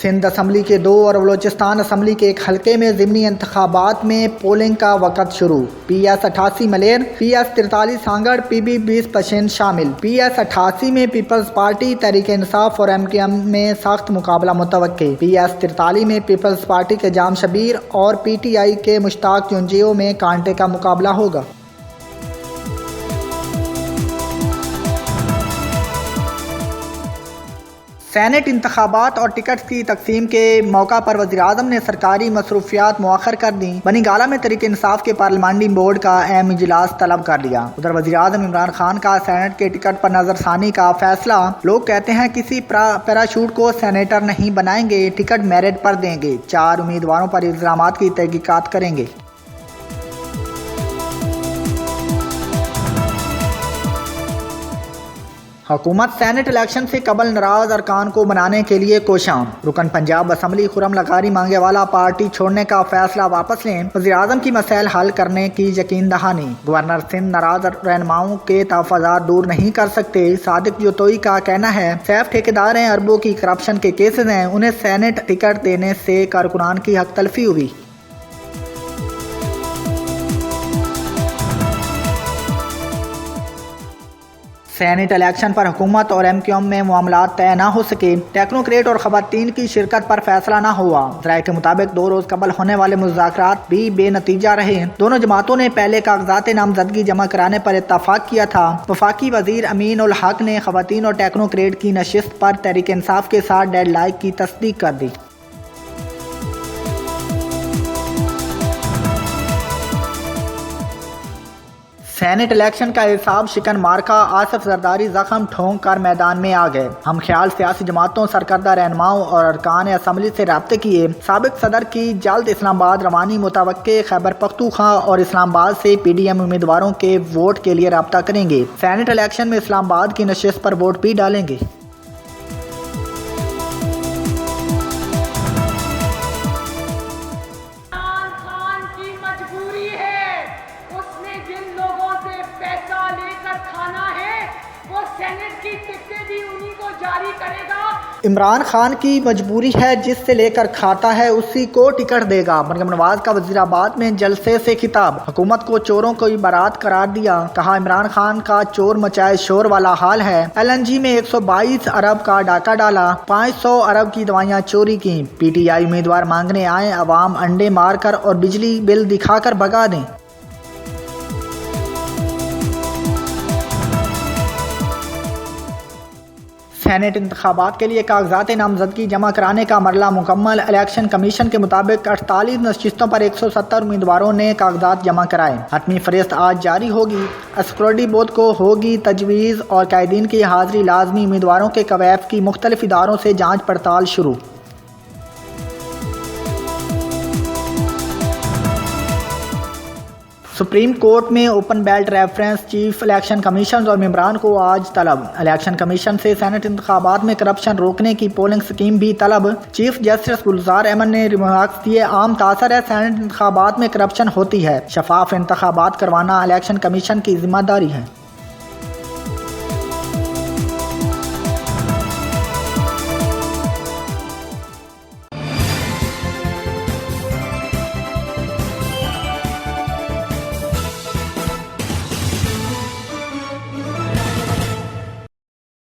Sindh assembly के 2 और Balochistan assembly के 1 हल्के में ज़िमनी इंतखाबात में पोलिंग का वक़्त शुरू। PS 88 मलेर, PS 43 सांगड़, PB 20 पशिन शामिल। PS 88 में पीपल्स पार्टी, तहरीक इंसाफ और MKM में सख्त मुकाबला मुतवक्के। PS 43 में पीपल्स पार्टी के जाम शबीर और PTI के मुश्ताक युंजियो में कांटे का मुकाबला होगा। सेनेट इंतखाबात और टिकट की तकसीम के मौका पर वज़ीर-ए-आज़म ने सरकारी मसरूफियात मुअख्खर कर दी। बनीगाला में तहरीक इंसाफ के पार्लिमानी बोर्ड का अहम इजलास तलब कर लिया। उधर वज़ीर-ए-आज़म इमरान खान का सेनेट के टिकट पर नजरसानी का फैसला। लोग कहते हैं किसी पैराशूट को सेनेटर नहीं बनाएंगे, टिकट मेरिट पर देंगे। 4 उम्मीदवारों पर इल्ज़ामात की तहकीकात करेंगे। हुकूमत सेनेट इलेक्शन से कबल नाराज अरकान को मनाने के लिए कोशां। रुकन पंजाब असम्बली खुरम लगारी मांगे वाला पार्टी छोड़ने का फैसला वापस लें। वज़ीर-ए-आज़म की मसैल हल करने की यकीन दहानी। गवर्नर सिंध नाराज रहनुमाओं के तहफ़्फ़ुज़ात दूर नहीं कर सकते। सादिक जोतोई का कहना है सैफ ठेकेदार हैं, अरबों की करप्शन के केसेस हैं, उन्हें सेनेट टिकट देने से कारकुनान की हक तलफी हुई। सेनेट इलेक्शन पर हुकूमत और MKM में मामलात तय न हो सके। टेक्नोक्रेट और खवातीन की शिरकत पर फैसला न हुआ। ज़राए के मुताबिक 2 रोज कबल होने वाले मुज़ाकरात भी बेनतीजा रहे। दोनों जमातों ने पहले कागजात नामजदगी जमा कराने पर इत्तफाक किया था। वफाकी वजीर अमीन उल हक ने खवातीन और टेक्नोक्रेट की नशिस्त पर तहरीक इंसाफ के साथ डेडलाइन की तस्दीक कर दी। सेनेट इलेक्शन का हिसाब शिकन मार्का। आसिफ जरदारी जख्म ठोंक कर मैदान में आ गए। हम ख्याल सियासी जमातों, सरकर्दा रहनुमाओं और अरकान असम्बली से रब्ते किए। साबिक सदर की जल्द इस्लामाबाद रवानी मुतवक्के। खैबर पख्तूनख्वा और इस्लामाबाद से PDM उम्मीदवारों के वोट के लिए रब्ता करेंगे। सेनेट इलेक्शन में इस्लामाबाद की नशिस्त पर वोट भी डालेंगे। इमरान खान की मजबूरी है, जिससे लेकर खाता है उसी को टिकट देगा। मरियम नवाज का वजीराबाद में जलसे से खिताब। हुकूमत को चोरों की बारात करार दिया। कहा इमरान खान का चोर मचाए शोर वाला हाल है। LNG में 122 अरब का डाका डाला। 500 अरब की दवाइयां चोरी की। PTI उम्मीदवार मांगने आए, अवाम अंडे मारकर और बिजली बिल दिखाकर भगा दें। सेनेट इंतखाबात के लिए कागजात नामजदगी जमा कराने का मरला मुकम्मल। इलेक्शन कमीशन के मुताबिक 48 नशिस्तों पर 170 उम्मीदवारों ने कागजात जमा कराए। हतमी फहरिस्त आज जारी होगी। सिक्योरिटी बोर्ड को होगी तजवीज़ और कायदीन की हाजिरी लाजमी। उम्मीदवारों के कवैफ की मुख्तलिफ इदारों से जाँच पड़ताल शुरू। सुप्रीम कोर्ट में open belt reference. Chief election commission और मेंबरान को आज तलब। इलेक्शन कमीशन से सेनेट इंतखाबात में करप्शन रोकने की पोलिंग स्कीम भी तलब। चीफ जस्टिस गुलजार अहमद ने रिमार्क्स दिए, आम तासर है सेनेट इंतखाबात में करप्शन होती है, शफाफ इंतखाबात करवाना इलेक्शन कमीशन की जिम्मेदारी है।